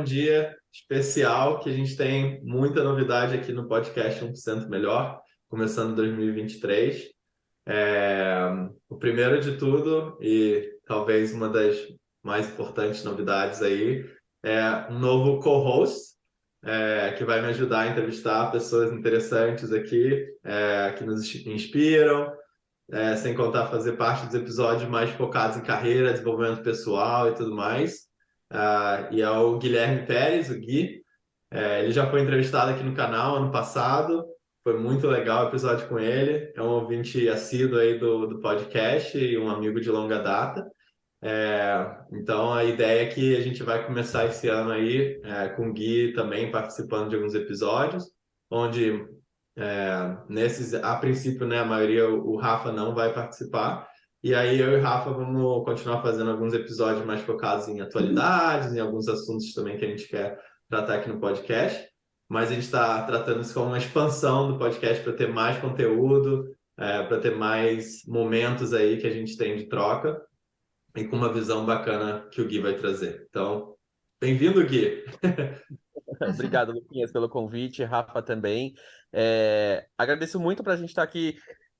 um dia especial que a gente tem muita novidade aqui no podcast 1% Melhor, começando 2023. O primeiro de tudo, e talvez uma das mais importantes novidades aí, é um novo co-host, que vai me ajudar a entrevistar pessoas interessantes aqui, que nos inspiram, sem contar fazer parte dos episódios mais focados em carreira, desenvolvimento pessoal e tudo mais. E é o Guilherme Pérez, o Gui. Ele já foi entrevistado aqui no canal ano passado. Foi muito legal o episódio com ele. É um ouvinte assíduo aí do podcast e um amigo de longa data. Então, a ideia é que a gente vai começar esse ano aí com o Gui também participando de alguns episódios, onde nesses, a princípio, né, a maioria, o Rafa não vai participar. E aí eu e o Rafa vamos continuar fazendo alguns episódios mais focados em atualidades, em alguns assuntos também que a gente quer tratar aqui no podcast. Mas a gente está tratando isso como uma expansão do podcast para ter mais conteúdo, para ter mais momentos aí que a gente tem de troca e com uma visão bacana que o Gui vai trazer. Então, bem-vindo, Gui! Obrigado, Luquinhas, pelo convite, Rafa também. Agradeço muito para a gente estar aqui,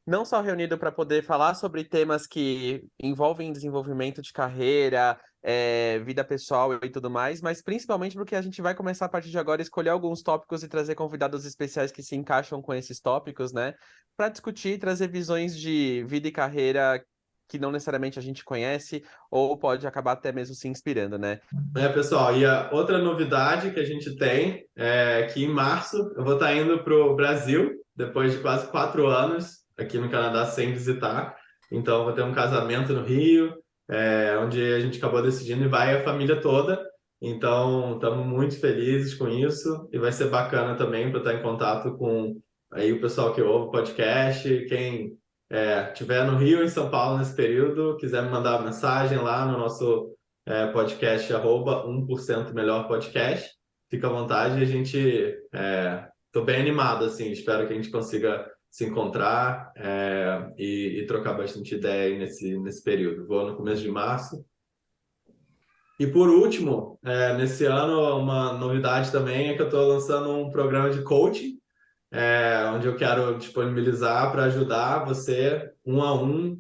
não só reunido para poder falar sobre temas que envolvem desenvolvimento de carreira, vida pessoal e tudo mais, mas principalmente porque a gente vai começar a partir de agora a escolher alguns tópicos e trazer convidados especiais que se encaixam com esses tópicos, né? Para discutir e trazer visões de vida e carreira que não necessariamente a gente conhece ou pode acabar até mesmo se inspirando, né? Pessoal, e a outra novidade que a gente tem é que em março eu vou estar indo para o Brasil, depois de quase 4 anos aqui no Canadá sem visitar. Então, eu vou ter um casamento no Rio, onde a gente acabou decidindo e vai a família toda. Então, estamos muito felizes com isso e vai ser bacana também para estar em contato com aí o pessoal que ouve o podcast. Quem estiver no Rio, em São Paulo nesse período, quiser me mandar uma mensagem lá no nosso podcast @1% Melhor Podcast. Fica à vontade, a gente tô bem animado, assim, espero que a gente consiga se encontrar e trocar bastante ideia aí nesse período. Vou no começo de março. E por último, nesse ano, uma novidade também é que eu estou lançando um programa de coaching, onde eu quero disponibilizar para ajudar você um a um,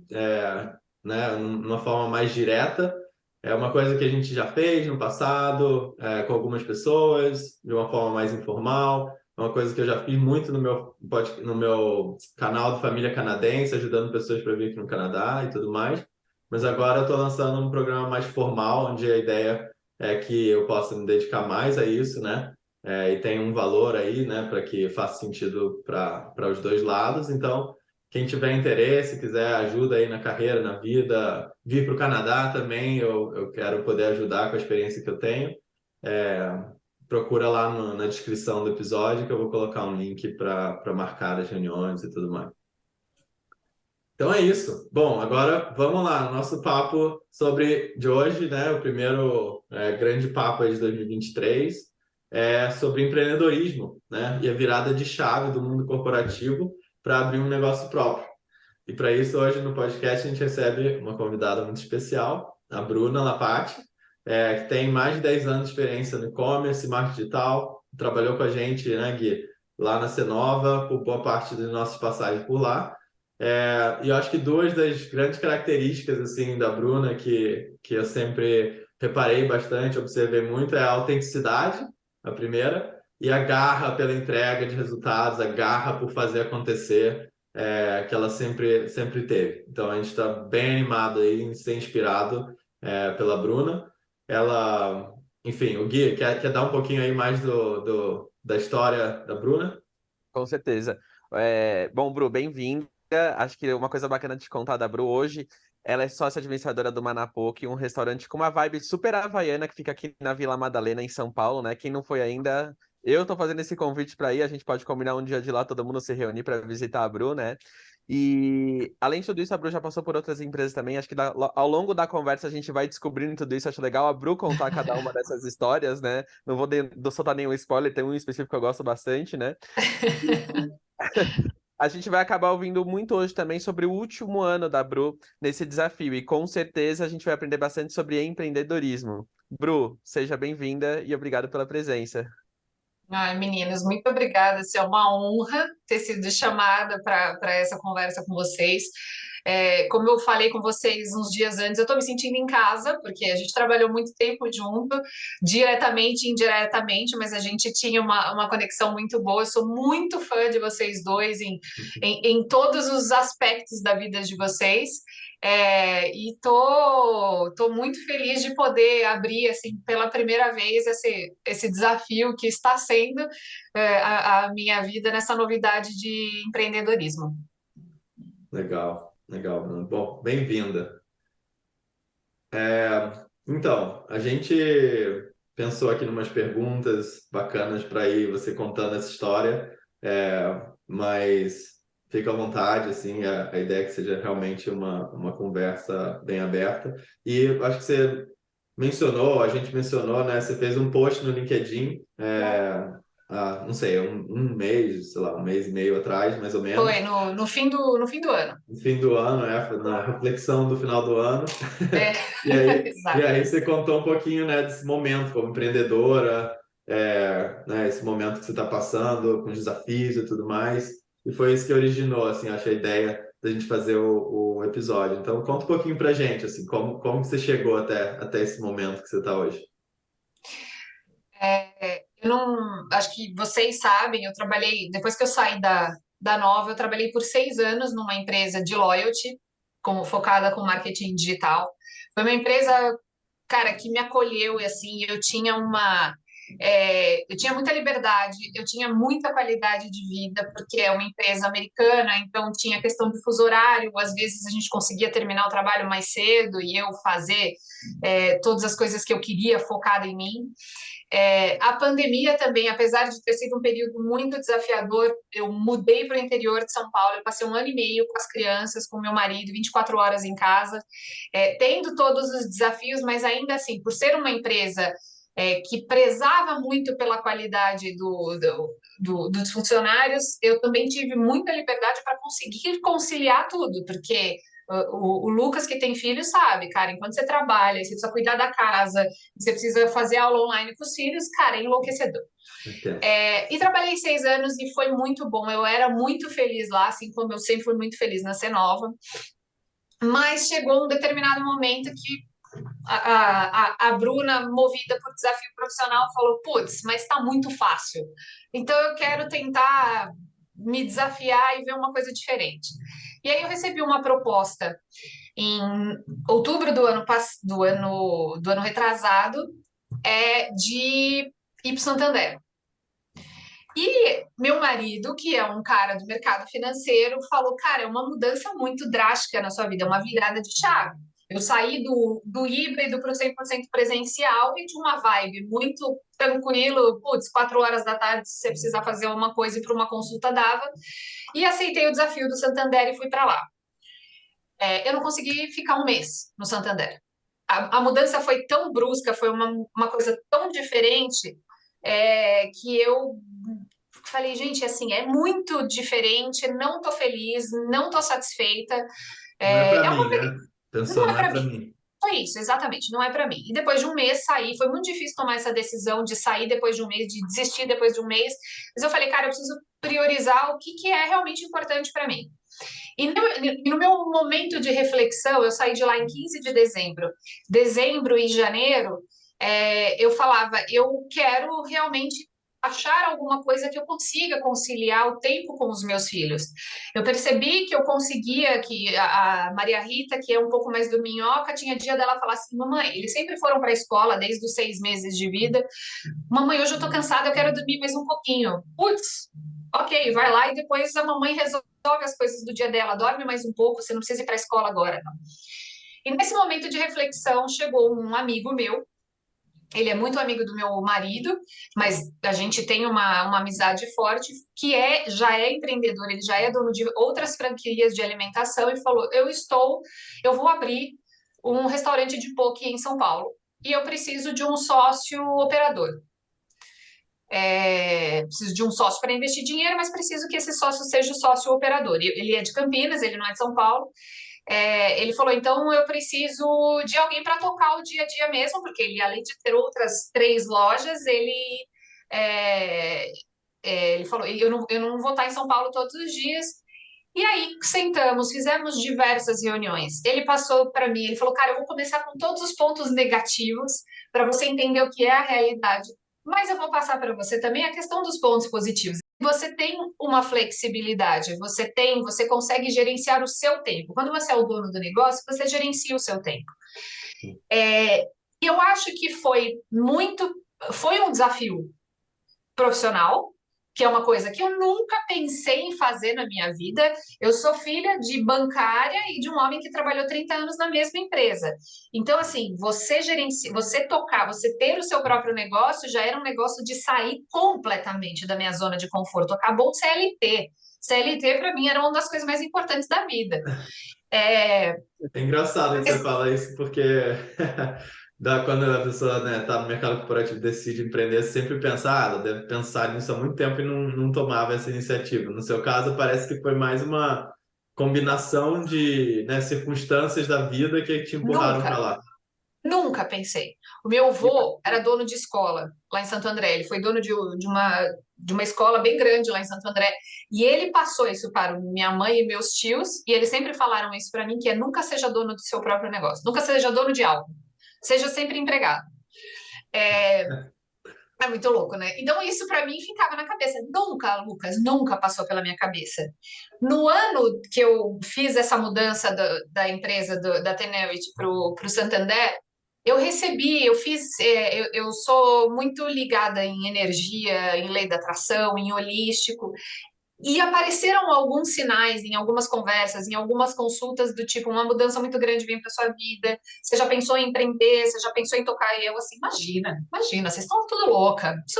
né, numa forma mais direta. É uma coisa que a gente já fez no passado, com algumas pessoas, de uma forma mais informal. É uma coisa que eu já fiz muito no meu canal do Família Canadense, ajudando pessoas para vir aqui no Canadá e tudo mais. Mas agora eu estou lançando um programa mais formal, onde a ideia é que eu possa me dedicar mais a isso, né? E tem um valor aí, né, para que faça sentido para os dois lados. Então, quem tiver interesse, quiser ajuda aí na carreira, na vida, vir para o Canadá também, eu quero poder ajudar com a experiência que eu tenho. É, Procura lá na descrição do episódio que eu vou colocar um link para marcar as reuniões e tudo mais. Então é isso. Bom, agora vamos lá, nosso papo sobre de hoje, né? O primeiro grande papo aí de 2023 é sobre empreendedorismo, né? E a virada de chave do mundo corporativo para abrir um negócio próprio. E para isso, hoje no podcast, a gente recebe uma convidada muito especial, a Bruna Lapati, que tem mais de 10 anos de experiência no e-commerce, marketing digital, trabalhou com a gente, né, Gui, lá na Cenova, por boa parte das nossas passagens por lá. E eu acho que duas das grandes características assim da Bruna que eu sempre reparei bastante, observei muito, é a autenticidade, a primeira, e a garra pela entrega de resultados, a garra por fazer acontecer, que ela sempre teve. Então a gente está bem animado aí em ser inspirado pela Bruna. Ela, enfim, o Gui quer dar um pouquinho aí mais da história da Bruna? Com certeza. Bom, Bru, bem-vinda. Acho que uma coisa bacana de te contar da Bru hoje, ela é sócia administradora do Manapoque, um restaurante com uma vibe super havaiana que fica aqui na Vila Madalena, em São Paulo, né? Quem não foi ainda, eu tô fazendo esse convite para ir, a gente pode combinar um dia de lá, todo mundo se reunir para visitar a Bru, né? E além de tudo isso, a Bru já passou por outras empresas também. Acho que ao longo da conversa a gente vai descobrindo tudo isso. Acho legal a Bru contar cada uma dessas histórias, né? Não vou soltar nenhum spoiler, tem um específico que eu gosto bastante, né? A gente vai acabar ouvindo muito hoje também sobre o último ano da Bru nesse desafio, e com certeza a gente vai aprender bastante sobre empreendedorismo. Bru, seja bem-vinda e obrigado pela presença. Ai, meninas, muito obrigada. É uma honra ter sido chamada para essa conversa com vocês. Como eu falei com vocês uns dias antes, eu estou me sentindo em casa, porque a gente trabalhou muito tempo junto, diretamente e indiretamente, mas a gente tinha uma conexão muito boa. Eu sou muito fã de vocês dois em todos os aspectos da vida de vocês. E tô muito feliz de poder abrir assim pela primeira vez esse desafio que está sendo a minha vida nessa novidade de empreendedorismo. Legal, legal, Bruno. Bom, bem-vinda. Então, a gente pensou aqui em umas perguntas bacanas para ir você contando essa história, mas fica à vontade, assim, a ideia é que seja realmente uma conversa bem aberta. E eu acho que você mencionou, a gente mencionou, né? Você fez um post no LinkedIn, não sei, um mês, sei lá, um mês e meio atrás, mais ou Foi menos, no fim do ano. no fim do ano, foi na reflexão do final do ano. É, E aí, e exato. aí você contou um pouquinho, né, desse momento como empreendedora, né, esse momento que você está passando, com os desafios e tudo mais. E foi isso que originou, assim, acho a ideia da gente fazer o episódio. Então, conta um pouquinho pra gente, assim, como que você chegou até esse momento que você está hoje. Eu não, acho que vocês sabem, eu trabalhei, depois que eu saí da Nova, eu trabalhei por 6 anos numa empresa de loyalty, como focada com marketing digital. Foi uma empresa, cara, que me acolheu e assim, eu tinha muita liberdade, eu tinha muita qualidade de vida, porque é uma empresa americana, então tinha questão de fuso horário, às vezes a gente conseguia terminar o trabalho mais cedo e eu fazer todas as coisas que eu queria focada em mim. A pandemia também, apesar de ter sido um período muito desafiador, eu mudei para o interior de São Paulo, eu passei 1 ano e meio com as crianças, com meu marido, 24 horas em casa, tendo todos os desafios, mas ainda assim, por ser uma empresa que prezava muito pela qualidade dos funcionários, eu também tive muita liberdade para conseguir conciliar tudo, porque o Lucas, que tem filho, sabe, cara, enquanto você trabalha, você precisa cuidar da casa, você precisa fazer aula online com os filhos, cara, é enlouquecedor. Entendo. E trabalhei 6 anos e foi muito bom, eu era muito feliz lá, assim como eu sempre fui muito feliz na Cenova, mas chegou um determinado momento que a Bruna, movida por desafio profissional, falou: putz, mas está muito fácil. Então eu quero tentar me desafiar e ver uma coisa diferente. E aí eu recebi uma proposta em outubro do ano retrasado, de ir para Santander. E meu marido, que é um cara do mercado financeiro, falou: cara, é uma mudança muito drástica na sua vida, é uma virada de chave. Eu saí do híbrido para o 100% presencial e de uma vibe muito tranquilo, putz, 4 horas da tarde, se você precisar fazer uma coisa e para uma consulta dava, e aceitei o desafio do Santander e fui para lá. Eu não consegui ficar um mês no Santander. A mudança foi tão brusca, foi uma coisa tão diferente, que eu falei, gente, assim, é muito diferente, não tô feliz, não tô satisfeita. Não é para É uma, mim, né? Pensou, não é não é para para mim. mim. Foi isso, exatamente, não é para mim. E depois de um mês sair, foi muito difícil tomar essa decisão de sair depois de um mês, de desistir depois de um mês. Mas eu falei, cara, eu preciso priorizar o que é realmente importante para mim. E no meu momento de reflexão, eu saí de lá em 15 de dezembro. Dezembro e janeiro, eu falava, eu quero realmente achar alguma coisa que eu consiga conciliar o tempo com os meus filhos. Eu percebi que eu conseguia, que a Maria Rita, que é um pouco mais dorminhoca, tinha dia dela falar assim: mamãe, eles sempre foram para a escola desde os 6 meses de vida. Mamãe, hoje eu tô cansada, eu quero dormir mais um pouquinho. Putz, ok, vai lá e depois a mamãe resolve as coisas do dia dela, dorme mais um pouco, você não precisa ir para a escola agora. Não. E nesse momento de reflexão chegou um amigo meu, ele é muito amigo do meu marido, mas a gente tem uma amizade forte, que já é empreendedor, ele já é dono de outras franquias de alimentação e falou: eu vou abrir um restaurante de poke em São Paulo e eu preciso de um sócio operador. Preciso de um sócio para investir dinheiro, mas preciso que esse sócio seja o sócio operador. Ele é de Campinas, ele não é de São Paulo. Ele falou, então eu preciso de alguém para tocar o dia a dia mesmo, porque ele, além de ter outras 3 lojas, ele falou, eu não vou estar em São Paulo todos os dias. E aí sentamos, fizemos diversas reuniões. Ele passou para mim, ele falou, cara, eu vou começar com todos os pontos negativos para você entender o que é a realidade. Mas eu vou passar para você também a questão dos pontos positivos. Você tem uma flexibilidade, você consegue gerenciar o seu tempo. Quando você é o dono do negócio, você gerencia o seu tempo. Eu acho que foi um desafio profissional, que é uma coisa que eu nunca pensei em fazer na minha vida. Eu sou filha de bancária e de um homem que trabalhou 30 anos na mesma empresa. Então, assim, você gerenciar, você tocar, você ter o seu próprio negócio já era um negócio de sair completamente da minha zona de conforto. Acabou o CLT. CLT, para mim, era uma das coisas mais importantes da vida. É engraçado que você fala isso, porque quando a pessoa, né, tá no mercado corporativo e decide empreender, sempre pensa, ela deve pensar nisso há muito tempo e não tomava essa iniciativa. No seu caso, parece que foi mais uma combinação de, né, circunstâncias da vida que te empurraram para Nunca. lá. Nunca pensei. O meu avô era dono de escola lá em Santo André. Ele foi dono de uma escola bem grande lá em Santo André. E ele passou isso para minha mãe e meus tios. E eles sempre falaram isso para mim, que é nunca seja dono do seu próprio negócio. Nunca seja dono de algo. Seja sempre empregado. É muito louco, né? Então isso para mim ficava na cabeça. Nunca, Lucas, nunca passou pela minha cabeça. No ano que eu fiz essa mudança da empresa da Tenerit para o Santander, eu sou muito ligada em energia, em lei da atração, em holístico, e apareceram alguns sinais em algumas conversas, em algumas consultas do tipo, uma mudança muito grande vem para sua vida, você já pensou em empreender, você já pensou em tocar, e eu assim, imagina, vocês estão tudo louca, isso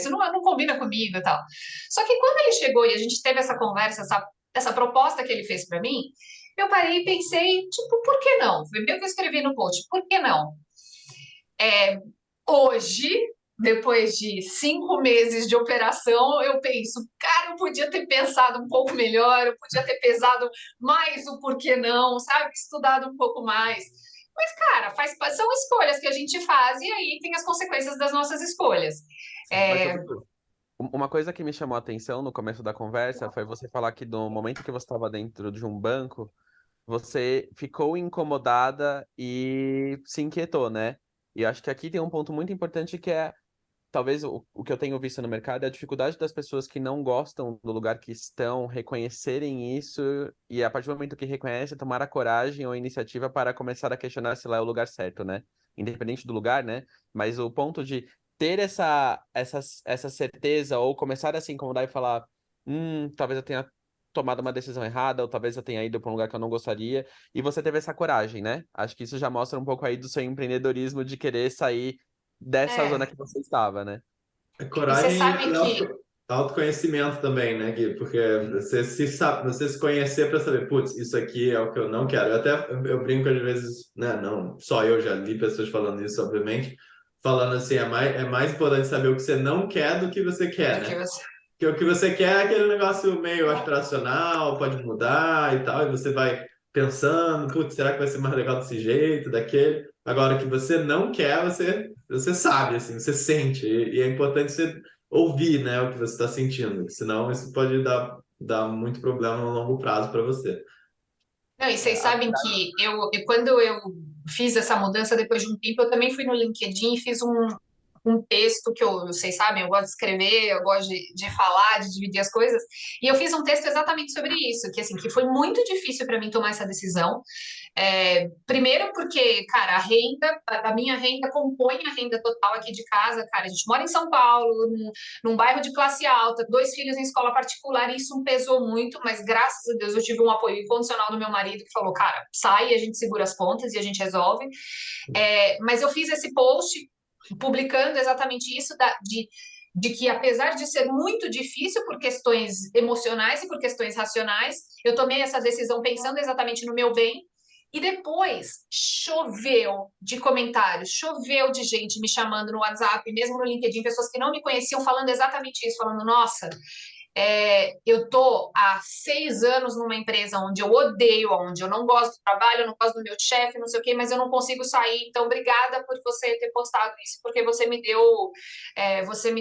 não combina comigo e tal. Só que quando ele chegou e a gente teve essa conversa, essa proposta que ele fez para mim, eu parei e pensei, tipo, por que não? Foi bem o que eu escrevi no post, por que não? Hoje, depois de 5 meses de operação, eu penso, cara, eu podia ter pensado um pouco melhor, eu podia ter pesado mais o porquê não, sabe? Estudado um pouco mais. Mas, cara, são escolhas que a gente faz e aí tem as consequências das nossas escolhas. Mas, É, Bru, uma coisa que me chamou a atenção no começo da conversa foi você falar que no momento que você estava dentro de um banco, você ficou incomodada e se inquietou, né? E eu acho que aqui tem um ponto muito importante que é, talvez o que eu tenho visto no mercado é a dificuldade das pessoas que não gostam do lugar que estão reconhecerem isso e a partir do momento que reconhece, tomar a coragem ou a iniciativa para começar a questionar se lá é o lugar certo, né? Independente do lugar, né? Mas o ponto de ter essa certeza ou começar a se incomodar e falar, talvez eu tenha tomado uma decisão errada, ou talvez eu tenha ido para um lugar que eu não gostaria, e você teve essa coragem, né? Acho que isso já mostra um pouco aí do seu empreendedorismo de querer sair dessa zona é. que você estava, né? E você Coragem sabe e que autoconhecimento também, né, Gui? Porque você se conhecer para saber, putz, isso aqui é o que eu não quero. Eu brinco às vezes, né? Não, só eu já li pessoas falando isso, obviamente, falando assim, é mais importante saber o que você não quer do que você quer, do que né? você. Porque o que você quer é aquele negócio meio aspiracional, pode mudar e tal, e você vai pensando, putz, será que vai ser mais legal desse jeito, daquele? Agora, o que você não quer, você sabe, assim, você sente, e é importante você ouvir, né, o que você está sentindo, senão isso pode dar muito problema no longo prazo para você. Não, e É, vocês sabem que quando eu fiz essa mudança, depois de um tempo, eu também fui no LinkedIn e fiz um texto que vocês sabem, eu gosto de escrever, eu gosto de falar, de dividir as coisas, e eu fiz um texto exatamente sobre isso, que assim, que foi muito difícil para mim tomar essa decisão. Primeiro porque, cara, a minha renda compõe a renda total aqui de casa, cara. A gente mora em São Paulo, num bairro de classe alta, 2 filhos em escola particular, e isso me pesou muito, mas graças a Deus eu tive um apoio incondicional do meu marido que falou, cara, sai, a gente segura as pontas e a gente resolve. Mas eu fiz esse post publicando exatamente isso, de que apesar de ser muito difícil por questões emocionais e por questões racionais, eu tomei essa decisão pensando exatamente no meu bem. E depois choveu de comentários, choveu de gente me chamando no WhatsApp, mesmo no LinkedIn, pessoas que não me conheciam falando exatamente isso, falando, nossa, Eu tô há 6 anos numa empresa onde eu odeio, onde eu não gosto do trabalho, eu não gosto do meu chefe, não sei o quê, mas eu não consigo sair. Então, obrigada por você ter postado isso, porque você me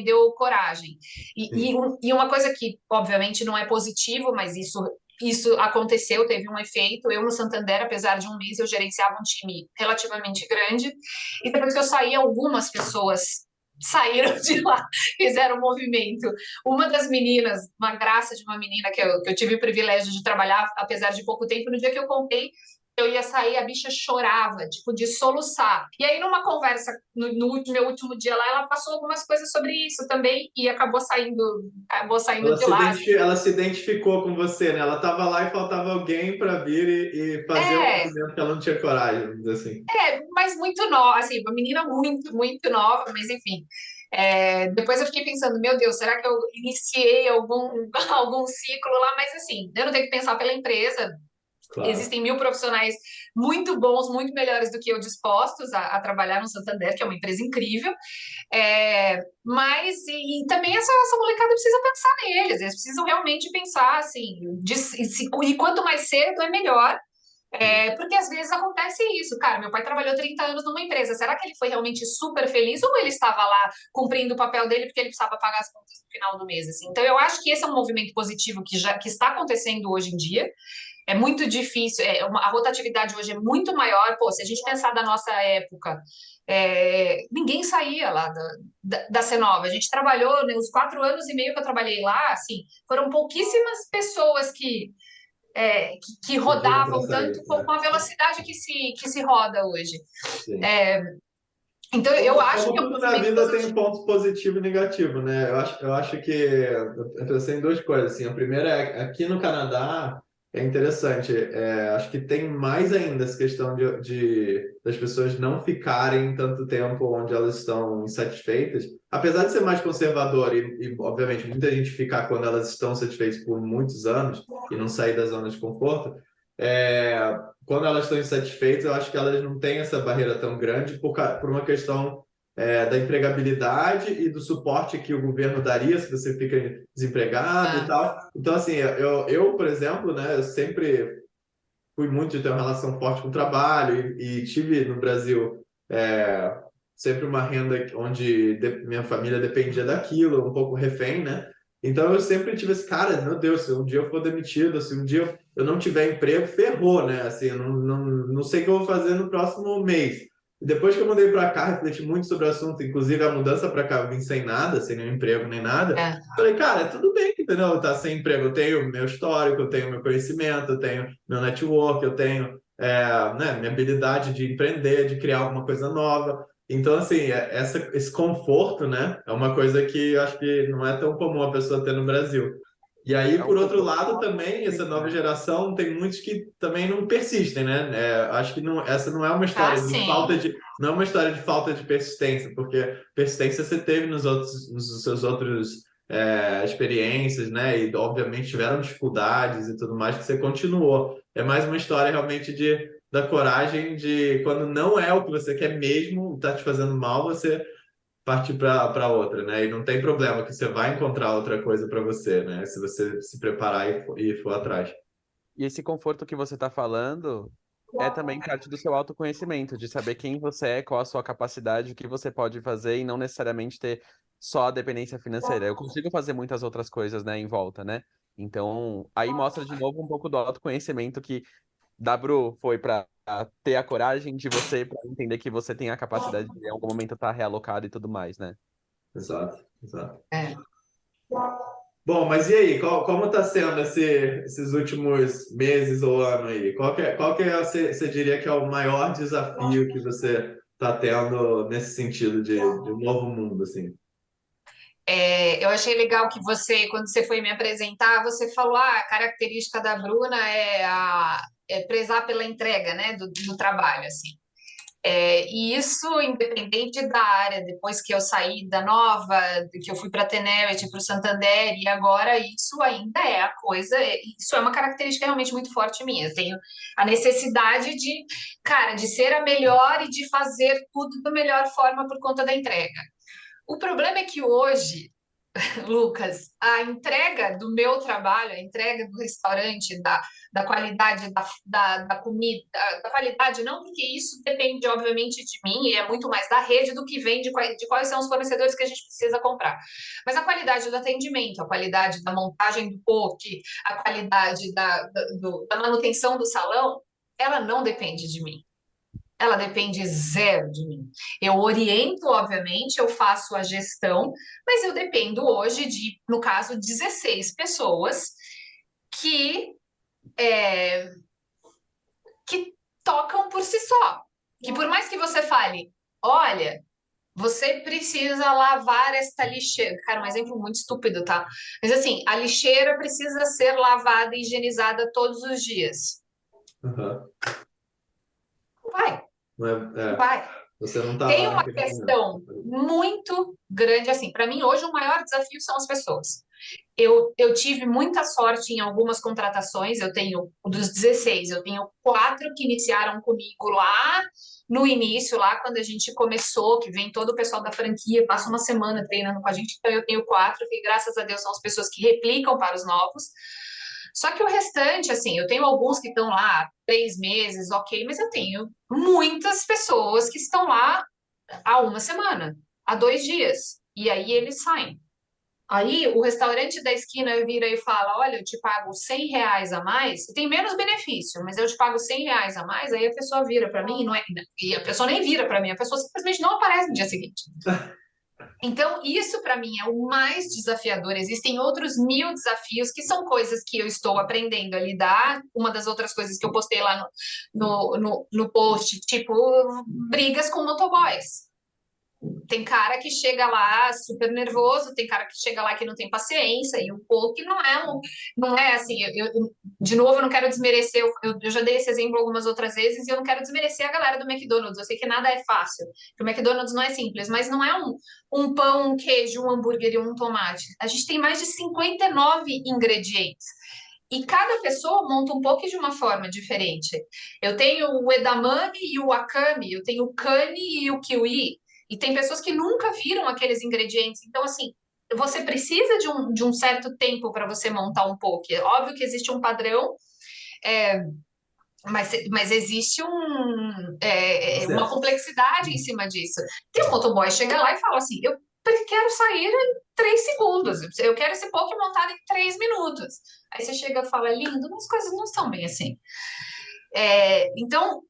deu coragem. Sim. E uma coisa que, obviamente, não é positivo, mas isso aconteceu, teve um efeito. Eu, no Santander, apesar de um mês, eu gerenciava um time relativamente grande. E depois que eu saí, algumas pessoas saíram de lá, fizeram um movimento. Uma das meninas, uma graça de uma menina que eu tive o privilégio de trabalhar, apesar de pouco tempo, no dia que eu contei, eu ia sair, a bicha chorava, tipo, de soluçar. E aí, numa conversa, no meu último dia lá, ela passou algumas coisas sobre isso também e acabou saindo de lá. Ela se identificou com você, né? Ela estava lá e faltava alguém para vir e fazer o É, movimento que ela não tinha coragem, vamos dizer assim. mas muito nova, assim, uma menina muito, muito nova, mas enfim. Depois eu fiquei pensando, meu Deus, será que eu iniciei algum ciclo lá? Mas assim, eu não tenho que pensar pela empresa. Claro. Existem 1.000 profissionais muito bons, muito melhores do que eu dispostos a trabalhar no Santander, que é uma empresa incrível. Mas também essa molecada precisa pensar neles, eles precisam realmente pensar assim, e quanto mais cedo é melhor. Porque às vezes acontece isso, cara. Meu pai trabalhou 30 anos numa empresa. Será que ele foi realmente super feliz ou ele estava lá cumprindo o papel dele porque ele precisava pagar as contas no final do mês? Assim? Então, eu acho que esse é um movimento positivo que está acontecendo hoje em dia. É muito difícil, a rotatividade hoje é muito maior. Pô, se a gente pensar da nossa época, ninguém saía lá da Cenova. A gente trabalhou, né, os 4 anos e meio que eu trabalhei lá, assim, foram pouquíssimas pessoas que Pediram para rodavam tanto sair, com né? a velocidade que se roda hoje. Sim. É, então, eu acho Como que é um tudo na movimento vida tem positivo. pontos positivo e negativo, né? Eu acho que eu pensei em duas coisas. Assim. A primeira é aqui no Canadá é interessante. Acho que tem mais ainda essa questão das pessoas não ficarem tanto tempo onde elas estão insatisfeitas. Apesar de ser mais conservador obviamente, muita gente ficar quando elas estão satisfeitas por muitos anos e não sair da zona de conforto. Quando elas estão insatisfeitas, eu acho que elas não têm essa barreira tão grande por uma questão da empregabilidade e do suporte que o governo daria se você fica desempregado e Ah, tal. Então, assim, eu, por exemplo, né, eu sempre fui muito de ter uma relação forte com o trabalho e tive no Brasil sempre uma renda onde minha família dependia daquilo, um pouco refém, né? Então eu sempre tive esse cara, meu Deus, se um dia eu for demitido, se um dia eu não tiver emprego, ferrou, né? Assim, eu não sei o que eu vou fazer no próximo mês. E depois que eu mudei para cá, refleti muito sobre o assunto, inclusive a mudança para cá, eu vim sem nada, sem nenhum emprego nem nada. é. Falei, cara, tudo bem, entendeu? Tá sem emprego, eu tenho meu histórico, eu tenho meu conhecimento, eu tenho meu network, eu tenho né, minha habilidade de empreender, de criar alguma coisa nova. Então, assim, esse conforto, né, é uma coisa que eu acho que não é tão comum a pessoa ter no Brasil. E aí, É um por outro conforto. lado, também, essa nova geração, tem muitos que também não persistem, né? Acho que essa não é uma Ah, história de sim. não é uma história de falta de persistência, porque persistência você teve nos seus outros experiências, né? E, obviamente, tiveram dificuldades e tudo mais que você continuou. É mais uma história realmente da coragem de quando não é o que você quer mesmo, está te fazendo mal, você partir para outra, né? E não tem problema que você vai encontrar outra coisa para você, né? Se você se preparar e for atrás. E esse conforto que você está falando é também parte do seu autoconhecimento, de saber quem você é, qual a sua capacidade, o que você pode fazer e não necessariamente ter só a dependência financeira. Eu consigo fazer muitas outras coisas, né, em volta, né? Então, aí mostra de novo um pouco do autoconhecimento que da Bru foi para ter a coragem de você para entender que você tem a capacidade de em algum momento estar realocado e tudo mais, né? Exato, exato. É. Bom, mas e aí, como está sendo esses últimos meses ou ano aí? Qual que você diria que é o maior desafio que você está tendo nesse sentido de um novo mundo, assim? Eu achei legal que quando você foi me apresentar, você falou, a característica da Bruna é prezar pela entrega, né, do trabalho, assim. E isso, independente da área, depois que eu saí da Nova, que eu fui para a Tenerity, para o Santander, e agora isso ainda é a coisa, isso é uma característica realmente muito forte minha. Eu tenho a necessidade cara, de ser a melhor e de fazer tudo da melhor forma por conta da entrega. O problema é que hoje Lucas, a entrega do meu trabalho, a entrega do restaurante, da qualidade da comida, da qualidade, não porque isso depende, obviamente, de mim, e é muito mais da rede do que vem de quais são os fornecedores que a gente precisa comprar. Mas a qualidade do atendimento, a qualidade da montagem do poke, a qualidade da manutenção do salão, ela não depende de mim. Ela depende zero de mim. Eu oriento, obviamente, eu faço a gestão, mas eu dependo hoje de, no caso, 16 pessoas que, é, que tocam por si só. Que por mais que você fale, olha, você precisa lavar esta lixeira. Cara, um exemplo muito estúpido, tá? Mas assim, a lixeira precisa ser lavada e higienizada todos os dias. Aham. Vai, Não vai. você não tá Tem lá uma naquele questão momento. muito grande, assim, para mim hoje o maior desafio são as pessoas. Eu tive muita sorte em algumas contratações, eu tenho, dos 16, eu tenho 4 que iniciaram comigo lá no início, lá quando a gente começou, que vem todo o pessoal da franquia, passa uma semana treinando com a gente, então eu tenho 4, que graças a Deus são as pessoas que replicam para os novos. Só que o restante, assim, eu tenho alguns que estão lá 3 meses, ok, mas eu tenho muitas pessoas que estão lá há uma semana, há 2 dias, e aí eles saem. Aí o restaurante da esquina vira e fala: Olha, eu te pago R$ 100 a mais, tem menos benefício, mas eu te pago R$ 100 a mais. Aí a pessoa vira para mim, não é, e a pessoa nem vira para mim, a pessoa simplesmente não aparece no dia seguinte. Então, isso para mim é o mais desafiador. Existem outros 1000 desafios que são coisas que eu estou aprendendo a lidar. Uma das outras coisas que eu postei lá no post, tipo, brigas com motoboys. Tem cara que chega lá super nervoso, tem cara que chega lá que não tem paciência, e o poke não é assim, de novo, eu não quero desmerecer, eu já dei esse exemplo algumas outras vezes, e eu não quero desmerecer a galera do McDonald's, eu sei que nada é fácil, que o McDonald's não é simples, mas não é um pão, um queijo, um hambúrguer e um tomate. A gente tem mais de 59 ingredientes. E cada pessoa monta um pouco de uma forma diferente. Eu tenho o edamame e o wakame, eu tenho o kani e o kiwi. E tem pessoas que nunca viram aqueles ingredientes. Então, assim, você precisa de um certo tempo para você montar um poke. É óbvio que existe um padrão, é, mas existe uma Processo. complexidade em cima disso. Tem um motoboy chega lá e fala assim: eu quero sair em 3 segundos, eu quero esse poke montado em 3 minutos. Aí você chega e fala: lindo, mas as coisas não são bem assim. Então,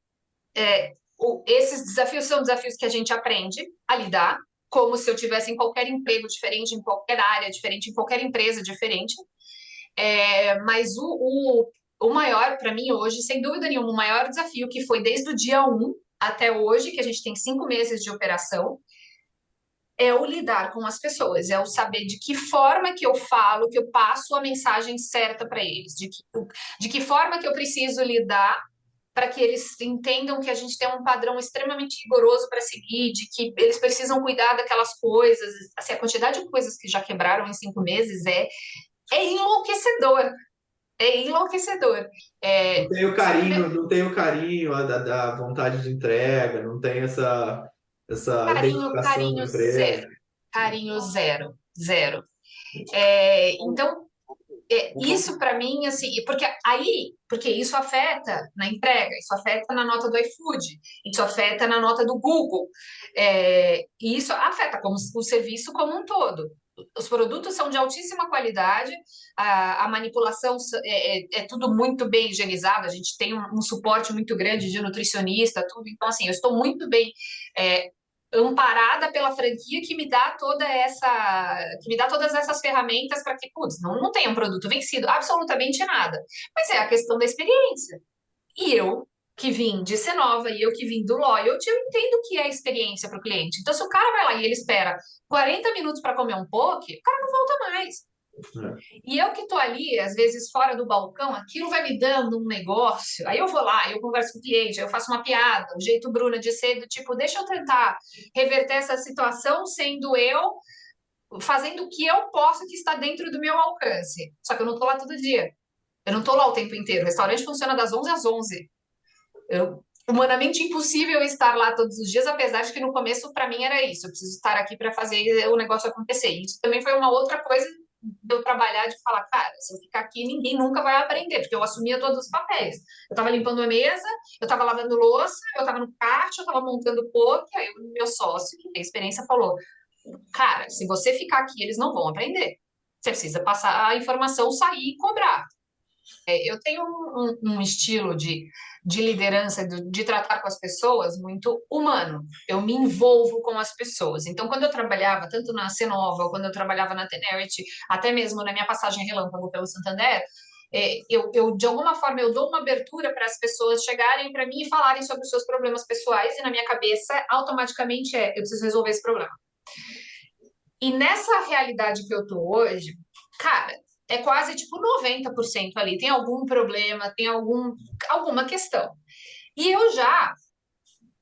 esses desafios são desafios que a gente aprende a lidar, como se eu tivesse em qualquer emprego diferente, em qualquer área diferente, em qualquer empresa diferente. Mas o maior, para mim, hoje, sem dúvida nenhuma, o maior desafio que foi desde o dia 1 até hoje, que a gente tem 5 meses de operação, é o lidar com as pessoas, é o saber de que forma que eu falo, que eu passo a mensagem certa para eles, de que forma que eu preciso lidar para que eles entendam que a gente tem um padrão extremamente rigoroso para seguir, de que eles precisam cuidar daquelas coisas. Assim, a quantidade de coisas que já quebraram em 5 meses é enlouquecedor. É enlouquecedor. Não tem o carinho, não tem o carinho da vontade de entrega, não tem essa identificação da Carinho zero. empresa. Carinho zero. Zero. Então, isso para mim, assim, porque isso afeta na entrega, isso afeta na nota do iFood, isso afeta na nota do Google, e isso afeta como o serviço como um todo. Os produtos são de altíssima qualidade, a manipulação é tudo muito bem higienizado, a gente tem um suporte muito grande de nutricionista, tudo. Então, assim, eu estou muito bem amparada pela franquia que me dá todas essas ferramentas para que, putz, não tenha um produto vencido, absolutamente nada. Mas é a questão da experiência. E eu, que vim de Cenova, e eu que vim do Loyalty, eu entendo o que é experiência para o cliente. Então, se o cara vai lá e ele espera 40 minutos para comer um poke, o cara não volta mais. E eu que tô ali, às vezes fora do balcão, aquilo vai me dando um negócio. Aí eu vou lá, eu converso com o cliente, aí eu faço uma piada, o jeito Bruna de ser do tipo, deixa eu tentar reverter essa situação sendo eu fazendo o que eu posso que está dentro do meu alcance. Só que eu não tô lá todo dia. Eu não tô lá o tempo inteiro. O restaurante funciona das 11 às 11. humanamente impossível estar lá todos os dias, apesar de que no começo para mim era isso, eu preciso estar aqui para fazer o negócio acontecer. E isso também foi uma outra coisa de eu trabalhar, de falar, cara, se eu ficar aqui, ninguém nunca vai aprender, porque eu assumia todos os papéis. Eu estava limpando a mesa, eu estava lavando louça, eu estava no kart, eu estava montando poker, aí o meu sócio, que tem experiência, falou, cara, se você ficar aqui, eles não vão aprender. Você precisa passar a informação, sair e cobrar. Eu tenho um estilo de liderança, de tratar com as pessoas muito humano. Eu me envolvo com as pessoas. Então, quando eu trabalhava tanto na Cenova, quando eu trabalhava na Tenerity, até mesmo na minha passagem relâmpago pelo Santander, de alguma forma, eu dou uma abertura para as pessoas chegarem para mim e falarem sobre os seus problemas pessoais, e na minha cabeça, automaticamente eu preciso resolver esse problema. E nessa realidade que eu tô hoje, cara, é quase tipo 90% ali. Tem algum problema, tem alguma questão. E eu já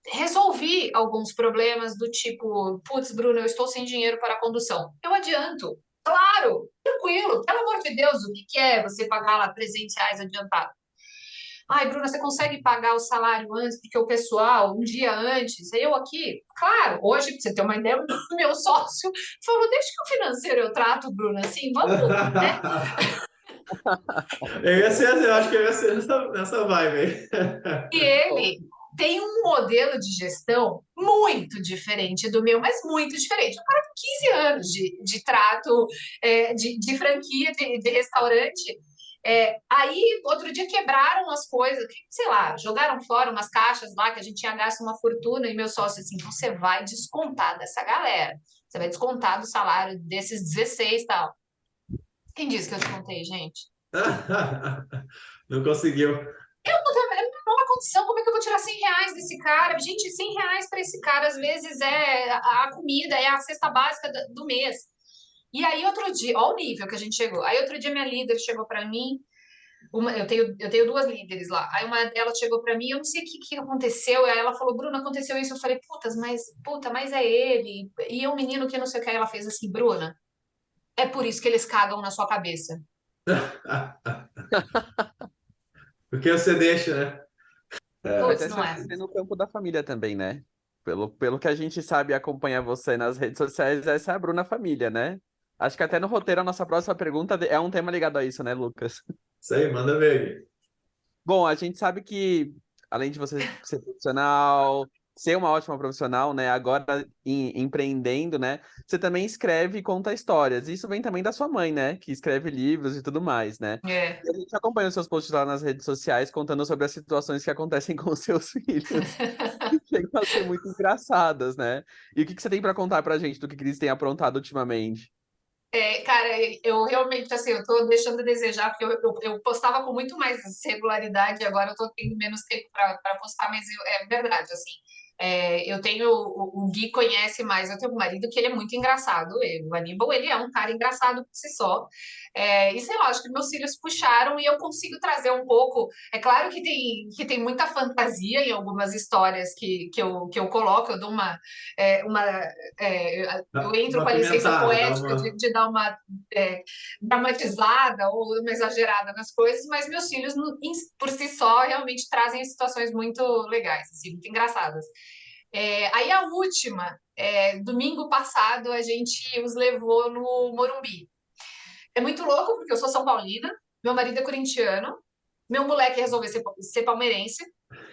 resolvi alguns problemas do tipo, putz, Bruno, eu estou sem dinheiro para a condução. Eu adianto. Claro, tranquilo, pelo amor de Deus, o que que é você pagar lá R$ 300 adiantado? Ai, Bruna, você consegue pagar o salário antes, porque o pessoal, um dia antes, eu aqui, claro, hoje, pra você ter uma ideia, o meu sócio falou, deixa que o financeiro eu trato, Bruna, assim, vamos, né? Eu acho que eu ia ser nessa vibe aí. E ele tem um modelo de gestão muito diferente do meu, mas muito diferente. Um cara com 15 anos de trato, de franquia de restaurante. Aí, outro dia, quebraram as coisas, sei lá, jogaram fora umas caixas lá que a gente tinha gasto uma fortuna. E meu sócio assim: você vai descontar dessa galera, você vai descontar do salário desses 16 e tal. Quem disse que eu descontei, gente? Não conseguiu. Não há condição, como é que eu vou tirar R$ 100 desse cara? Gente, R$ 100 para esse cara, às vezes, é a comida, é a cesta básica do mês. E aí, outro dia, olha o nível que a gente chegou. Aí, outro dia, minha líder chegou para mim. Eu tenho duas líderes lá. Aí, uma delas chegou para mim, eu não sei o que aconteceu. Aí, ela falou, Bruna, aconteceu isso. Eu falei, mas é ele. E é um menino que não sei o que. Aí, ela fez assim, Bruna, é por isso que eles cagam na sua cabeça. Porque você deixa, né? Mas Putz, essa não deve é? ser no campo da família também, né? Pelo que a gente sabe e acompanha você nas redes sociais, essa é a Bruna Família, né? Acho que até no roteiro a nossa próxima pergunta é um tema ligado a isso, né, Lucas? Isso aí, manda ver. Bom, a gente sabe que, além de você ser profissional, ser uma ótima profissional, né? Agora empreendendo, né? Você também escreve e conta histórias. Isso vem também da sua mãe, né? Que escreve livros e tudo mais, né? É. E a gente acompanha os seus posts lá nas redes sociais contando sobre as situações que acontecem com os seus filhos. Chegam a ser muito engraçadas, né? E o que que você tem pra contar pra gente do que eles têm aprontado ultimamente? Cara, eu realmente, assim, eu tô deixando a desejar, porque eu postava com muito mais regularidade, e agora eu tô tendo menos tempo para postar, mas é verdade, assim. Eu tenho, o Gui conhece mais, eu tenho um marido que ele é muito engraçado, o Aníbal, ele é um cara engraçado por si só. E sei lá, acho que meus filhos puxaram e eu consigo trazer um pouco. É claro que tem muita fantasia em algumas histórias que eu coloco, eu dou eu entro Uma com a licença pimentada, dá poética uma. de dar uma dramatizada ou uma exagerada nas coisas, mas meus filhos, por si só, realmente trazem situações muito legais, assim, muito engraçadas. Aí a última, domingo passado, a gente os levou no Morumbi. É muito louco, porque eu sou São Paulina, meu marido é corintiano, meu moleque resolveu ser palmeirense,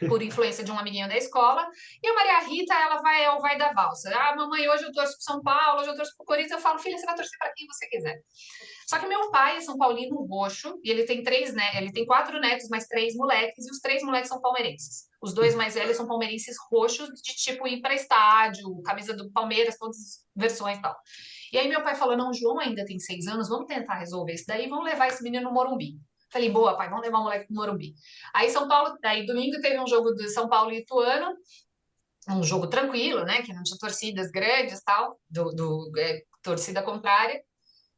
por influência de um amiguinho da escola. E a Maria Rita, ela vai da valsa. Ah, mamãe, hoje eu torço pro São Paulo, hoje eu torço pro Corinthians. Eu falo, filha, você vai torcer para quem você quiser. Só que meu pai é São Paulino roxo, e ele tem três, né? Ele tem quatro netos, mais três moleques, e os três moleques são palmeirenses. Os dois mais velhos são palmeirenses roxos, de tipo ir para estádio, camisa do Palmeiras, todas as versões e tal. E aí meu pai falou: não, João ainda tem 6 anos, vamos tentar resolver isso daí, vamos levar esse menino no Morumbi. Falei, boa, pai, vamos levar o moleque no Morumbi. Aí São Paulo, aí domingo teve um jogo do São Paulo e Ituano, um jogo tranquilo, né? Que não tinha torcidas grandes tal, torcida contrária.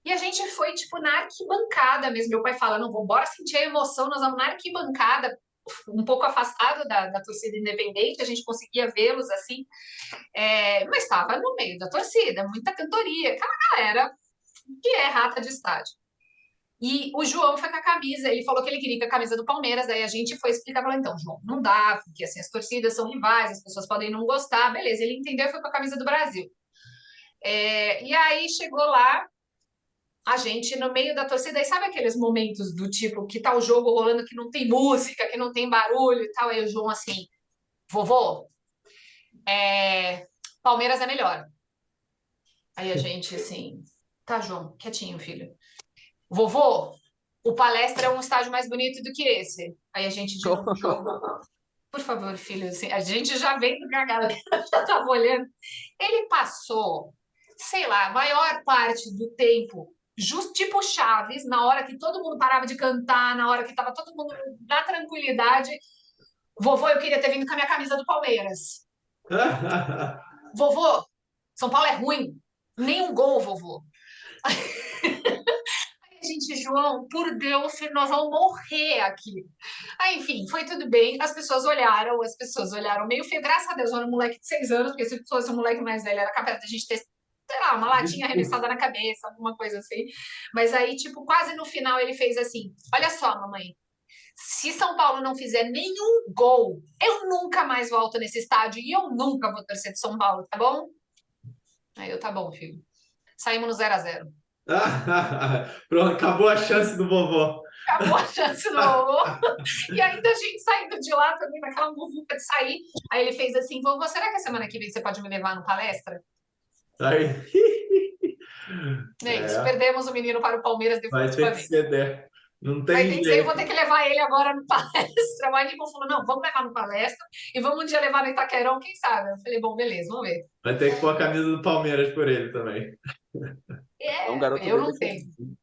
E a gente foi, tipo, na arquibancada mesmo. Meu pai fala, não, vamos embora sentir a emoção, nós vamos na arquibancada, um pouco afastado da torcida independente, a gente conseguia vê-los assim, mas estava no meio da torcida, muita cantoria, aquela galera que é rata de estádio. E o João foi com a camisa, ele falou que ele queria com a camisa do Palmeiras, daí a gente foi explicar, falou, então, João, não dá, porque assim, as torcidas são rivais, as pessoas podem não gostar, beleza, ele entendeu e foi com a camisa do Brasil. E aí chegou lá, a gente no meio da torcida, e sabe aqueles momentos do tipo, que tá o jogo rolando, que não tem música, que não tem barulho e tal, aí o João assim, vovô, Palmeiras é melhor. Aí a gente assim, tá, João, quietinho, filho. Vovô, o Palestra é um estádio mais bonito do que esse. Aí a gente de novo, João, por favor, filho, assim, a gente já vem do gargalo, já tava olhando. Ele passou, sei lá, a maior parte do tempo, tipo Chaves, na hora que todo mundo parava de cantar, na hora que tava todo mundo na tranquilidade. Vovô, eu queria ter vindo com a minha camisa do Palmeiras. Vovô, São Paulo é ruim. Nem um gol, vovô. Ai, gente, João, por Deus, nós vamos morrer aqui. Aí, enfim, foi tudo bem. As pessoas olharam meio feio. Graças a Deus, eu era um moleque de 6 anos, porque se fosse um moleque mais velho, era capaz da gente ter, sei lá, uma latinha arremessada na cabeça, alguma coisa assim. Mas aí, tipo, quase no final ele fez assim: olha só, mamãe. Se São Paulo não fizer nenhum gol, eu nunca mais volto nesse estádio e eu nunca vou torcer de São Paulo, tá bom? Aí eu, tá bom, filho. Saímos no 0-0. Pronto, acabou a chance do vovô. Acabou a chance do vovô. E ainda a gente saindo de lá também, naquela muvuca de sair. Aí ele fez assim, vovô, será que a semana que vem você pode me levar no palestra? Aí, É isso, perdemos o menino para o Palmeiras vai ter que definitivamente. ceder. Não Vai tem ter que ser, eu vou jeito. ter que levar ele agora no palestra. O Aníbal falou, não, vamos levar no palestra e vamos um dia levar no Itaquerão, quem sabe? Eu falei, bom, beleza, vamos ver. Vai ter que pôr a camisa do Palmeiras por ele também. É um garoto Eu bem não tenho. decisivo.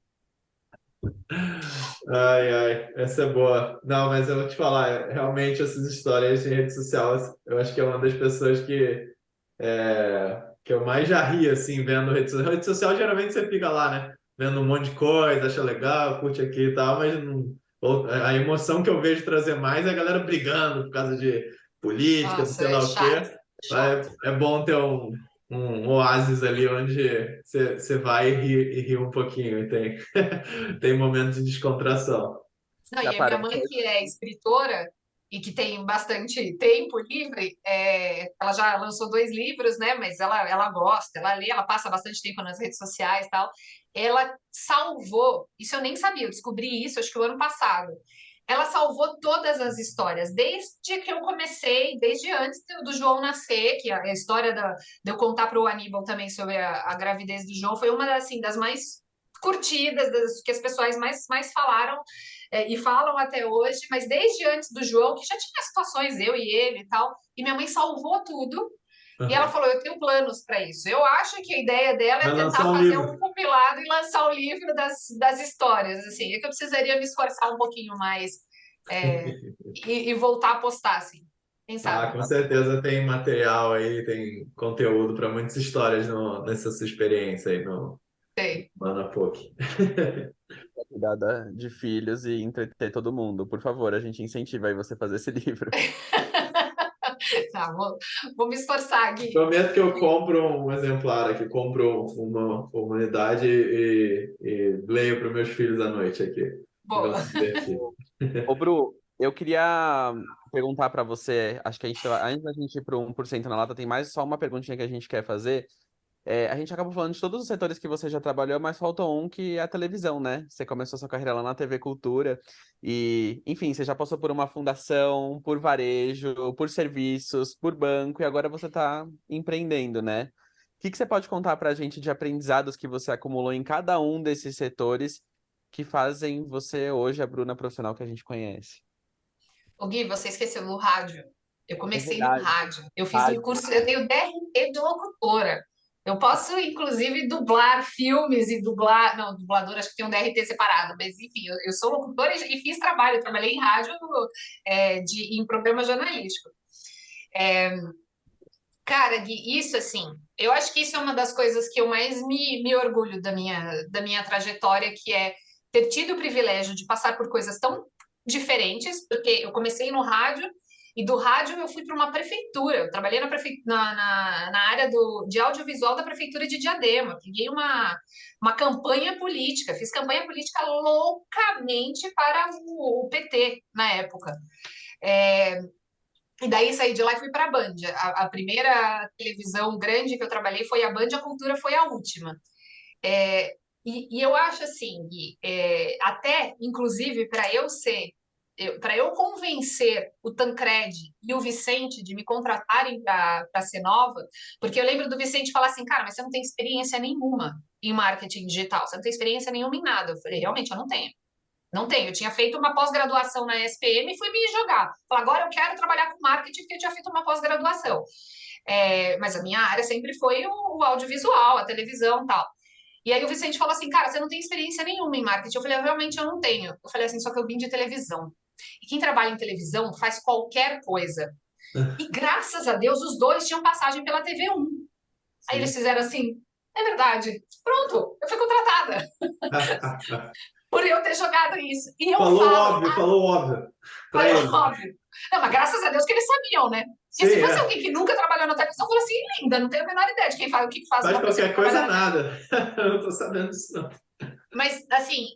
Ai, ai, essa é boa. Não, mas eu vou te falar, realmente essas histórias em rede social, eu acho que é uma das pessoas que eu mais já ri, assim, vendo rede social. Rede social, geralmente você fica lá, né? Vendo um monte de coisa, acha legal, curte aqui e tal, mas a emoção que eu vejo trazer mais é a galera brigando por causa de política, não Nossa, sei é lá o chato, quê. chato. É bom ter um oásis ali onde você vai e ri um pouquinho e tem momentos de descontração. Não, Já e a minha parou? mãe, que é escritora e que tem bastante tempo livre, ela já lançou 2 livros, né? Mas ela gosta, ela lê, ela passa bastante tempo nas redes sociais e tal. Ela salvou, isso eu nem sabia, eu descobri isso acho que o ano passado. Ela salvou todas as histórias, desde que eu comecei, desde antes do João nascer, que a história de eu contar para o Aníbal também sobre a gravidez do João foi uma assim, das mais curtidas, das que as pessoas mais falaram e falam até hoje, mas desde antes do João, que já tinha situações, eu e ele e tal, e minha mãe salvou tudo, e ela falou, eu tenho planos para isso. Eu acho que a ideia dela é Vai tentar lançar um fazer um livro. compilado e lançar o livro das histórias, assim, é que eu precisaria me esforçar um pouquinho mais e voltar a postar, assim, quem Ah, sabe? com certeza tem material aí, tem conteúdo para muitas histórias nessa sua experiência aí no Sei. Manapoc. Cuidar de filhos e entreter todo mundo. Por favor, a gente incentiva aí você a fazer esse livro. Tá, vou me esforçar, Gui. Prometo que eu compro um exemplar aqui, compro uma unidade e leio para meus filhos à noite aqui. E vão Boa. se divertir. Ô, Bru, eu queria perguntar para você, acho que antes da gente ir para o 1% na lata, tem mais só uma perguntinha que a gente quer fazer. A gente acabou falando de todos os setores que você já trabalhou, mas faltou um que é a televisão, né? Você começou sua carreira lá na TV Cultura e, enfim, você já passou por uma fundação, por varejo, por serviços, por banco e agora você está empreendendo, né? O que você pode contar para a gente de aprendizados que você acumulou em cada um desses setores que fazem você hoje a Bruna profissional que a gente conhece? Ô, Gui, você esqueceu do rádio. Eu É comecei no verdade. rádio. Eu fiz um Rádio. curso, eu tenho DRT de locutora. Eu posso, inclusive, dublar filmes e dublar. Não, dublador, acho que tem um DRT separado, mas enfim, eu sou locutora e fiz trabalho. Eu trabalhei em rádio em programa jornalístico. Cara, Gui, isso assim, eu acho que isso é uma das coisas que eu mais me orgulho da minha trajetória, que é ter tido o privilégio de passar por coisas tão diferentes, porque eu comecei no rádio E do rádio eu fui para uma prefeitura. Eu trabalhei na área de audiovisual da prefeitura de Diadema. Peguei uma campanha política. Fiz campanha política loucamente para o PT na época. E daí saí de lá e fui para a Band. A primeira televisão grande que eu trabalhei foi a Band, a Cultura foi a última. E eu acho assim, Gui, até inclusive para eu convencer o Tancredi e o Vicente de me contratarem para a Cenova, porque eu lembro do Vicente falar assim, cara, mas você não tem experiência nenhuma em marketing digital, você não tem experiência nenhuma em nada. Eu falei, realmente, eu não tenho. Não tenho. Eu tinha feito uma pós-graduação na SPM e fui me jogar. Falei, agora eu quero trabalhar com marketing porque eu tinha feito uma pós-graduação. Mas a minha área sempre foi o audiovisual, a televisão e tal. E aí o Vicente falou assim, cara, você não tem experiência nenhuma em marketing. Eu falei, realmente eu não tenho. Eu falei assim, só que eu vim de televisão. E quem trabalha em televisão faz qualquer coisa. E graças a Deus, os dois tinham passagem pela TV1. Aí eles fizeram assim, é verdade. Pronto, eu fui contratada. Por eu ter jogado isso. E eu falou óbvio. Falou óbvio. Não, mas graças a Deus que eles sabiam, né? Porque se fosse alguém que nunca trabalhou na televisão, falou assim, linda, não tenho a menor ideia de quem faz, o que faz uma pessoa qualquer coisa, nada. Eu não tô sabendo disso, não. Mas, assim,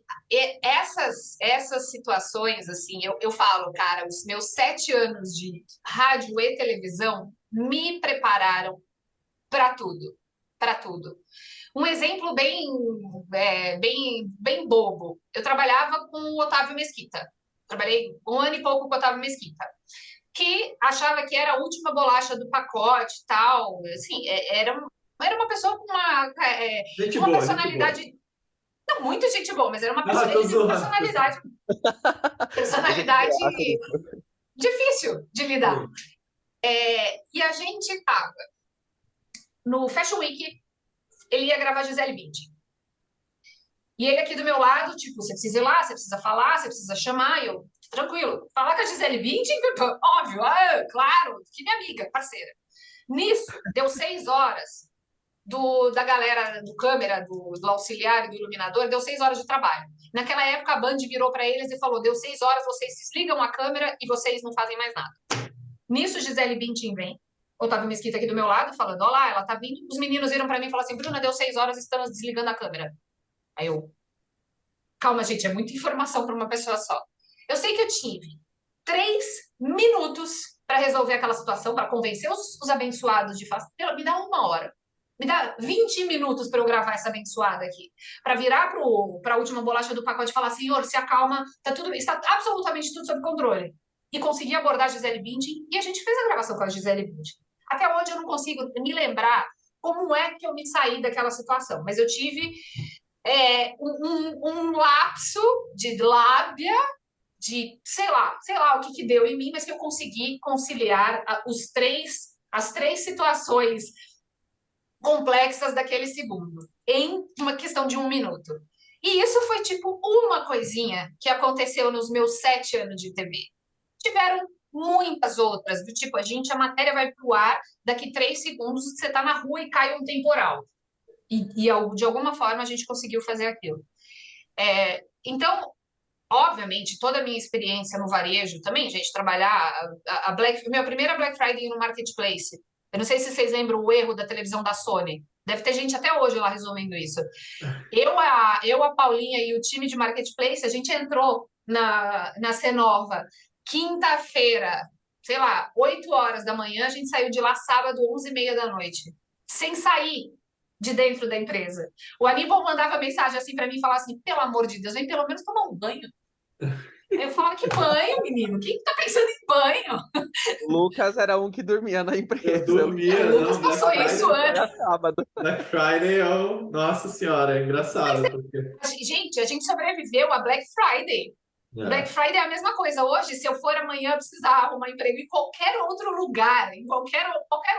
essas situações, assim, eu falo, cara, os meus 7 anos de rádio e televisão me prepararam para tudo, para tudo. Um exemplo bem bobo. Eu trabalhava com o Otávio Mesquita. Trabalhei 1 ano e pouco com o Otávio Mesquita, que achava que era a última bolacha do pacote e tal. Assim, era uma pessoa com uma personalidade... Não, muito gente boa, mas era uma personalidade difícil de lidar. E a gente estava no Fashion Week, ele ia gravar Gisele Bündchen. E ele aqui do meu lado, tipo, você precisa ir lá, você precisa falar, você precisa chamar, e eu, tranquilo. Falar com a Gisele Bündchen, óbvio, claro, que minha amiga, parceira. Nisso, deu 6 horas da galera do câmera, do auxiliar e do iluminador, deu 6 horas de trabalho. Naquela época, a Band virou para eles e falou, deu 6 horas, vocês desligam a câmera e vocês não fazem mais nada. Nisso, Gisele Bündchen vem, Otávio Mesquita aqui do meu lado, falando, olha lá, ela tá vindo. Os meninos viram para mim e falaram assim, Bruna, deu 6 horas, estamos desligando a câmera. Aí eu, calma, gente, é muita informação para uma pessoa só. Eu sei que eu tive 3 minutos para resolver aquela situação, para convencer os abençoados de fazer. Me dá 1 hora. Me dá 20 minutos para eu gravar essa abençoada aqui. Para virar para a última bolacha do pacote e falar, senhor, se acalma, está absolutamente tudo sob controle. E consegui abordar a Gisele Bündchen e a gente fez a gravação com a Gisele Bündchen. Até hoje eu não consigo me lembrar como é que eu me saí daquela situação, mas eu tive um lapso de lábia, de sei lá o que deu em mim, mas que eu consegui conciliar as 3 situações complexas daquele segundo, em uma questão de 1 minuto. E isso foi tipo uma coisinha que aconteceu nos meus 7 anos de TV. Tiveram muitas outras, do tipo, a matéria vai pro ar, daqui 3 segundos você tá na rua e cai um temporal. E de alguma forma a gente conseguiu fazer aquilo. Então, obviamente, toda a minha experiência no varejo também, gente, trabalhar minha primeira Black Friday no Marketplace. Eu não sei se vocês lembram o erro da televisão da Sony. Deve ter gente até hoje lá resolvendo isso. Eu, a Paulinha e o time de Marketplace, a gente entrou na Cenova quinta-feira, sei lá, 8 horas da manhã, a gente saiu de lá sábado, 11h30 da noite, sem sair de dentro da empresa. O Aníbal mandava mensagem assim para mim e falava assim, pelo amor de Deus, vem pelo menos tomar um banho. Eu falava, que banho, menino? Quem tá pensando em banho? O Lucas era um que dormia na empresa. Eu dormia, o Lucas passou isso antes. Era sábado. Black Friday, nossa senhora, é engraçado. Gente, a gente sobreviveu a Black Friday. Black Friday é a mesma coisa. Hoje, se eu for amanhã precisar arrumar emprego em qualquer outro lugar, em qualquer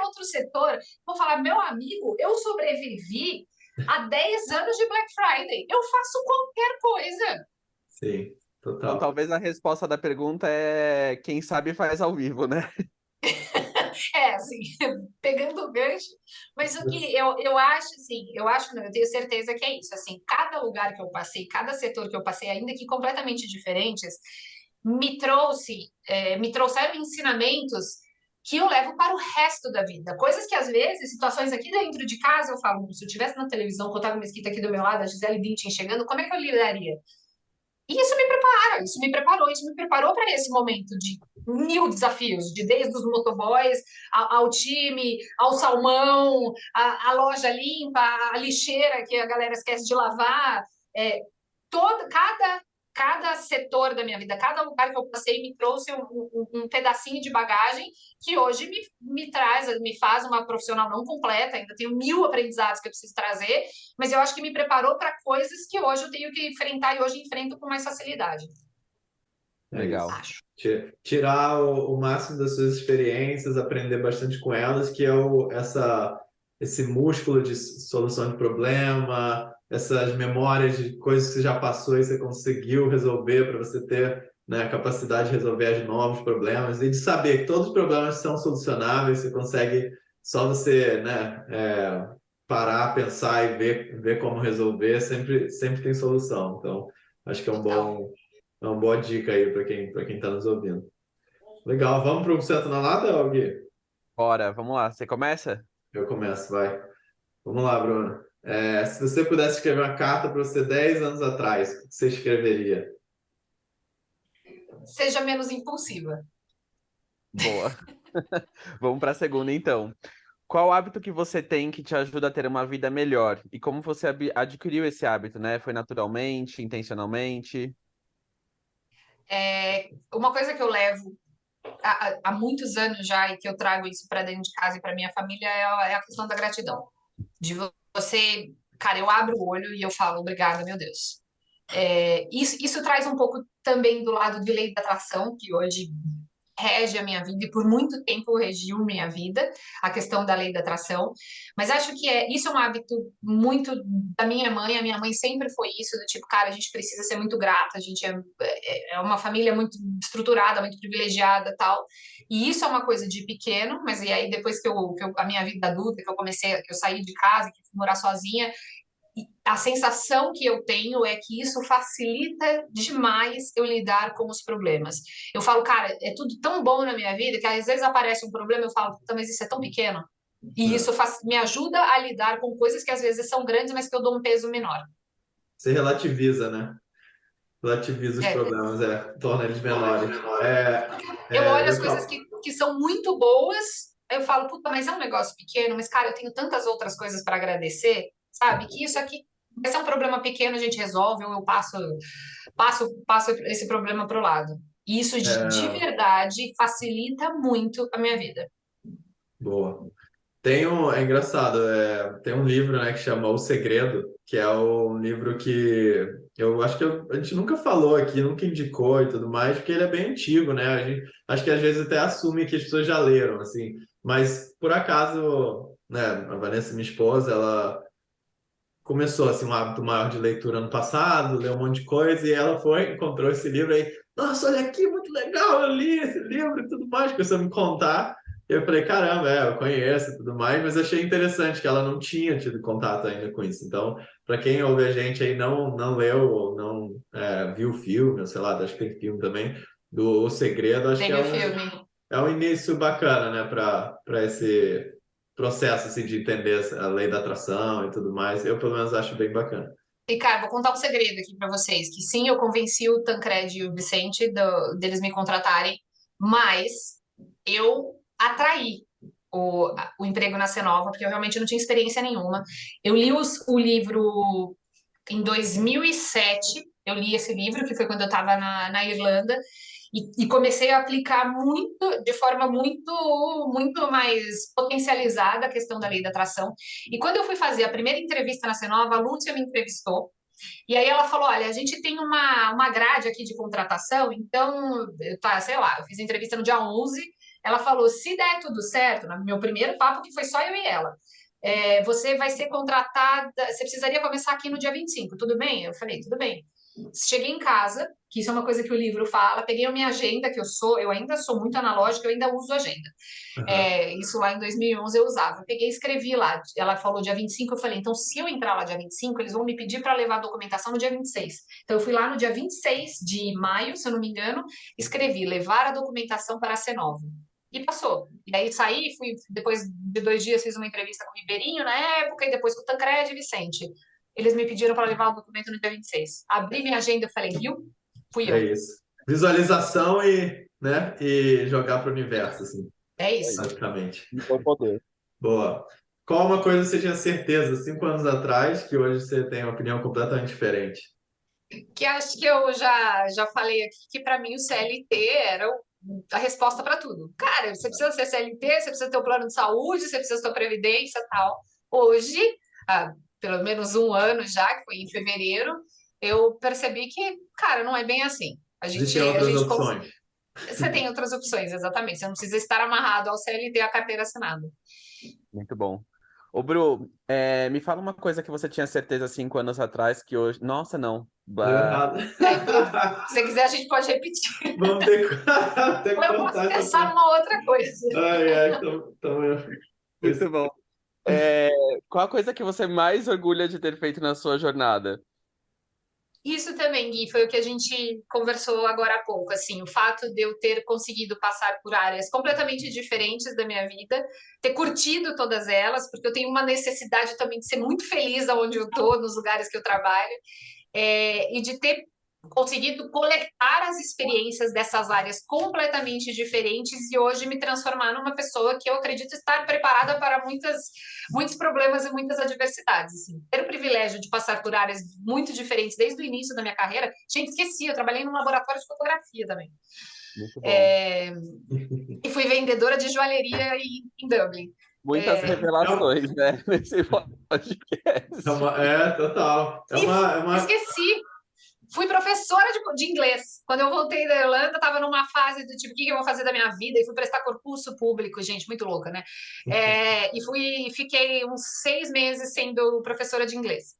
outro setor, vou falar, meu amigo, eu sobrevivi a 10 anos de Black Friday. Eu faço qualquer coisa. Sim, total. Então, talvez a resposta da pergunta é quem sabe faz ao vivo, né? Assim, pegando o gancho, mas o que eu acho, assim, não, eu tenho certeza que é isso, assim, cada lugar que eu passei, cada setor que eu passei, ainda que completamente diferentes, me trouxeram ensinamentos que eu levo para o resto da vida. Coisas que, às vezes, situações aqui dentro de casa, eu falo, se eu estivesse na televisão, com o Otávio Mesquita aqui do meu lado, a Gisele Bündchen chegando, como é que eu lidaria? E isso me preparou para esse momento de mil desafios, desde os motoboys ao time, ao salmão, a loja limpa, a lixeira que a galera esquece de lavar, todo, cada setor da minha vida, cada lugar que eu passei me trouxe um pedacinho de bagagem que hoje me faz uma profissional não completa, ainda tenho mil aprendizados que eu preciso trazer, mas eu acho que me preparou para coisas que hoje eu tenho que enfrentar e hoje enfrento com mais facilidade. Legal. Acho. Tirar o máximo das suas experiências, aprender bastante com elas, que é esse músculo de solução de problema, essas memórias de coisas que você já passou e você conseguiu resolver para você ter, né, a capacidade de resolver os novos problemas e de saber que todos os problemas são solucionáveis, você consegue só você, né, parar, pensar e ver como resolver, sempre tem solução. Então, acho que é uma boa dica aí para quem está nos ouvindo. Legal, vamos para o Senta na Lata, Gui? Bora, vamos lá. Você começa? Eu começo, vai. Vamos lá, Bruno. Se você pudesse escrever uma carta para você 10 anos atrás, o que você escreveria? Seja menos impulsiva. Boa. Vamos para a segunda, então. Qual hábito que você tem que te ajuda a ter uma vida melhor? E como você adquiriu esse hábito, né? Foi naturalmente, intencionalmente? Uma coisa que eu levo há muitos anos já e que eu trago isso para dentro de casa e para minha família é a questão da gratidão. De você, cara, eu abro o olho e eu falo, obrigada, meu Deus. Isso traz um pouco também do lado de lei da atração, que hoje rege a minha vida e por muito tempo regiu minha vida, a questão da lei da atração. Mas acho que isso é um hábito muito da minha mãe. A minha mãe sempre foi isso, do tipo, cara, a gente precisa ser muito grata, a gente é uma família muito estruturada, muito privilegiada, tal. E isso é uma coisa de pequeno, mas e aí depois que a minha vida adulta, que eu saí de casa, que fui morar sozinha, a sensação que eu tenho é que isso facilita demais eu lidar com os problemas. Eu falo, cara, é tudo tão bom na minha vida que às vezes aparece um problema, eu falo, puta, mas isso é tão pequeno. E isso me ajuda a lidar com coisas que às vezes são grandes, mas que eu dou um peso menor. Você relativiza, né? Relativiza os problemas, torna eles menores. Eu olho as coisas que são muito boas, eu falo, puta, mas é um negócio pequeno, mas cara, eu tenho tantas outras coisas para agradecer, sabe? Que isso aqui vai ser um problema pequeno, a gente resolve, ou eu passo esse problema para o lado. E isso de verdade facilita muito a minha vida. Boa. É engraçado, tem um livro, né, que chama O Segredo, que é um livro que eu acho que a gente nunca falou aqui, nunca indicou e tudo mais, porque ele é bem antigo, né? Acho que às vezes até assume que as pessoas já leram, assim. Mas, por acaso, né, a Vanessa, minha esposa, ela começou, assim, um hábito maior de leitura ano passado, leu um monte de coisa, e ela encontrou esse livro aí, nossa, olha aqui, muito legal, eu li esse livro e tudo mais, começou a me contar. Eu falei, caramba, eu conheço e tudo mais, mas achei interessante que ela não tinha tido contato ainda com isso. Então, para quem ouve a gente aí não leu ou não viu o filme, ou sei lá, acho que tem filme também, do O Segredo, acho que é um início bacana, né, para esse processo assim, de entender a lei da atração e tudo mais. Eu, pelo menos, acho bem bacana. Ricardo, vou contar um segredo aqui para vocês, que sim, eu convenci o Tancred e o Vicente deles me contratarem, mas eu atraí o emprego na Cenova, porque eu realmente não tinha experiência nenhuma. Eu li o livro em 2007, eu li esse livro, que foi quando eu estava na Irlanda, e comecei a aplicar de forma muito mais potencializada a questão da lei da atração. E quando eu fui fazer a primeira entrevista na Cenova, a Lúcia me entrevistou, e aí ela falou, olha, a gente tem uma grade aqui de contratação, então, sei lá, eu fiz a entrevista no dia 11, ela falou, se der tudo certo, no meu primeiro papo, que foi só eu e ela, você vai ser contratada, você precisaria começar aqui no dia 25, tudo bem? Eu falei, tudo bem. Cheguei em casa, que isso é uma coisa que o livro fala, peguei a minha agenda, eu ainda sou muito analógica, eu ainda uso agenda. Aham. Isso lá em 2011 eu usava. Eu peguei e escrevi lá. Ela falou dia 25, eu falei, então se eu entrar lá dia 25, eles vão me pedir para levar a documentação no dia 26. Então eu fui lá no dia 26 de maio, se eu não me engano, escrevi levar a documentação para a C9. E passou. E aí saí, fui, depois de 2 dias fiz uma entrevista com o Ribeirinho na época, e depois com o Tancredi e Vicente. Eles me pediram para levar o documento no dia 26. Abri minha agenda e falei, viu? Fui É eu. isso. Visualização e, né, e jogar para o universo, assim, É É isso. isso. basicamente. Então, poder. Boa. Qual uma coisa você tinha certeza 5 anos atrás que hoje você tem uma opinião completamente diferente? Que acho que eu já falei aqui que para mim o CLT era a resposta para tudo. Cara, você precisa ser CLT, você precisa ter um plano de saúde, você precisa ter previdência e tal. Hoje, há pelo menos um ano já, que foi em fevereiro, eu percebi que, cara, não é bem assim. Existem outras opções. Você tem outras opções, exatamente. Você não precisa estar amarrado ao CLT e à carteira assinada. Muito bom. Ô, Bru, me fala uma coisa que você tinha certeza 5 anos atrás que hoje. Nossa, não. Deu errado. Se você quiser, a gente pode repetir. Vamos ter que, ter que Ou eu posso cortar essa pensar parte. numa outra coisa. Ai, ai, então, Muito bom. É, qual a coisa que você mais orgulha de ter feito na sua jornada? Isso também, Gui, foi o que a gente conversou agora há pouco, assim, o fato de eu ter conseguido passar por áreas completamente diferentes da minha vida, ter curtido todas elas, porque eu tenho uma necessidade também de ser muito feliz aonde eu estou, nos lugares que eu trabalho, e de ter conseguido coletar as experiências dessas áreas completamente diferentes e hoje me transformar numa pessoa que eu acredito estar preparada para muitos problemas e muitas adversidades. Assim. Ter o privilégio de passar por áreas muito diferentes desde o início da minha carreira, gente, esqueci, eu trabalhei num laboratório de fotografia também. Muito bom. E fui vendedora de joalheria em Dublin. Muitas É, revelações, né? Nesse podcast. total. Esqueci, fui professora de inglês. Quando eu voltei da Irlanda, estava numa fase do tipo, o que eu vou fazer da minha vida? E fui prestar concurso público, gente, muito louca, né? Fiquei uns 6 meses sendo professora de inglês.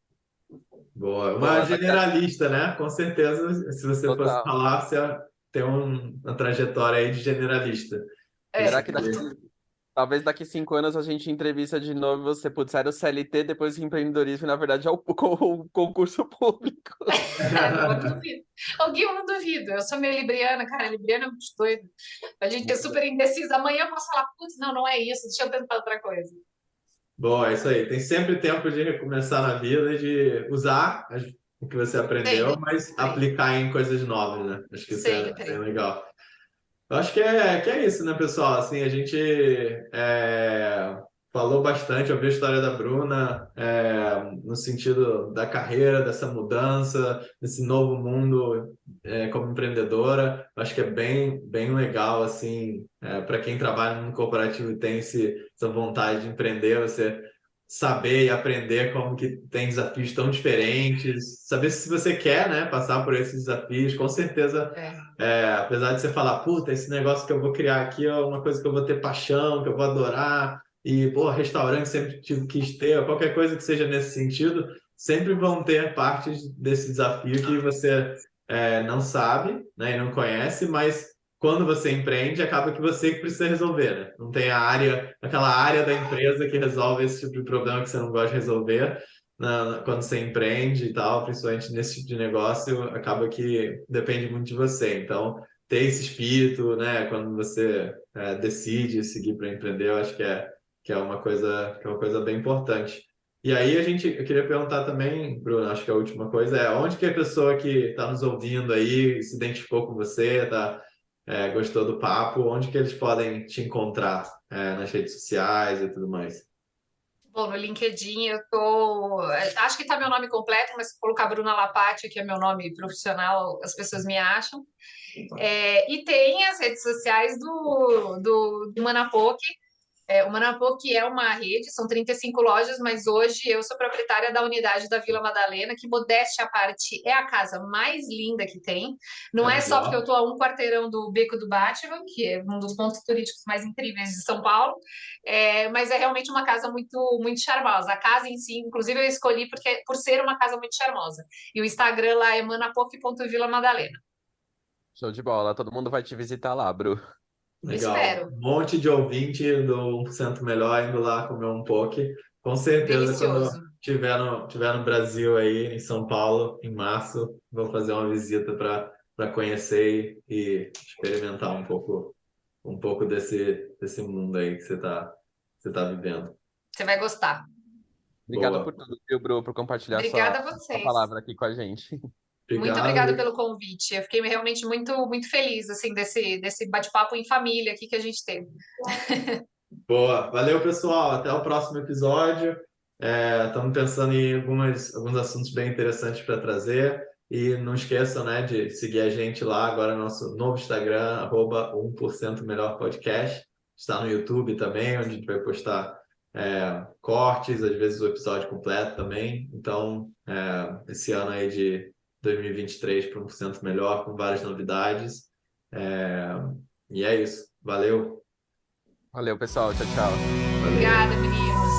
Boa. Uma Boa, generalista, né? Com certeza, se você fosse total. falar, você ia ter uma trajetória aí de generalista. Será É, que talvez daqui 5 anos a gente entrevista de novo e você, putz, era o CLT, depois o empreendedorismo, e na verdade é o concurso público. não, eu não duvido. O Gui, eu não duvido. Eu sou meio libriana, cara. Libriana é muito doido. A gente é super indecisa. Amanhã eu posso falar, putz, não é isso. Deixa eu tentar outra coisa. Bom, é isso aí. Tem sempre tempo de recomeçar na vida, de usar o que você aprendeu, Sempre, mas aplicar em coisas novas, né? Acho que isso é bem sempre. legal. Eu acho que é isso, né, pessoal? Assim, a gente falou bastante, ouviu a história da Bruna, no sentido da carreira, dessa mudança, desse novo mundo, como empreendedora. Eu acho que é bem, bem legal, assim, para quem trabalha no mundo corporativo e tem essa vontade de empreender, você saber e aprender como que tem desafios tão diferentes, saber se você quer, né, passar por esses desafios, com certeza É. apesar de você falar, puta, esse negócio que eu vou criar aqui é uma coisa que eu vou ter paixão, que eu vou adorar, e, pô, restaurante sempre quis ter, ou qualquer coisa que seja nesse sentido, sempre vão ter partes desse desafio que você não sabe, né, e não conhece, mas quando você empreende, acaba que você que precisa resolver, né? Não tem aquela área da empresa que resolve esse tipo de problema que você não gosta de resolver, quando você empreende e tal, principalmente nesse tipo de negócio, acaba que depende muito de você. Então, ter esse espírito, né, quando você decide seguir para empreender, eu acho que é uma coisa bem importante. E aí eu queria perguntar também, Bruno, acho que a última coisa é onde que a pessoa que está nos ouvindo aí se identificou com você, gostou do papo, onde que eles podem te encontrar nas redes sociais e tudo mais? Bom, no LinkedIn eu tô. Acho que tá meu nome completo, mas se colocar Bruna Lapati, que é meu nome profissional, as pessoas me acham. E tem as redes sociais do Manapoque. O Manapoque é uma rede, são 35 lojas, mas hoje eu sou proprietária da unidade da Vila Madalena, que, modéstia à parte, é a casa mais linda que tem. Não É é só porque eu melhor. estou a um quarteirão do Beco do Batman, que é um dos pontos turísticos mais incríveis de São Paulo, mas é realmente uma casa muito, muito charmosa. A casa em si, inclusive, eu escolhi por ser uma casa muito charmosa. E o Instagram lá é manapoque.vilamadalena. Show de bola. Todo mundo vai te visitar lá, Bru. Legal. Espero. Um monte de ouvinte do 1% Melhor indo lá comer um poke. Com certeza, quando Delicioso. tiver no Brasil aí, em São Paulo, em março, vou fazer uma visita para conhecer e experimentar um pouco desse mundo aí que você tá vivendo. Você vai gostar. Obrigado por Boa. tudo, viu, Bru, por compartilhar Obrigada a sua vocês. palavra aqui com a gente. Muito Obrigado. obrigada pelo convite. Eu fiquei realmente muito, muito feliz assim desse bate-papo em família aqui que a gente teve. Boa. Valeu, pessoal. Até o próximo episódio. Estamos pensando em alguns assuntos bem interessantes para trazer. E não esqueçam, né, de seguir a gente lá agora no nosso novo Instagram, @1% Melhor Podcast. Está no YouTube também, onde a gente vai postar cortes, às vezes o episódio completo também. Então, esse ano aí de 2023 para 1% Melhor, com várias novidades. É, e é isso. Valeu. Valeu, pessoal. Tchau, tchau. Valeu. Obrigada, meninos.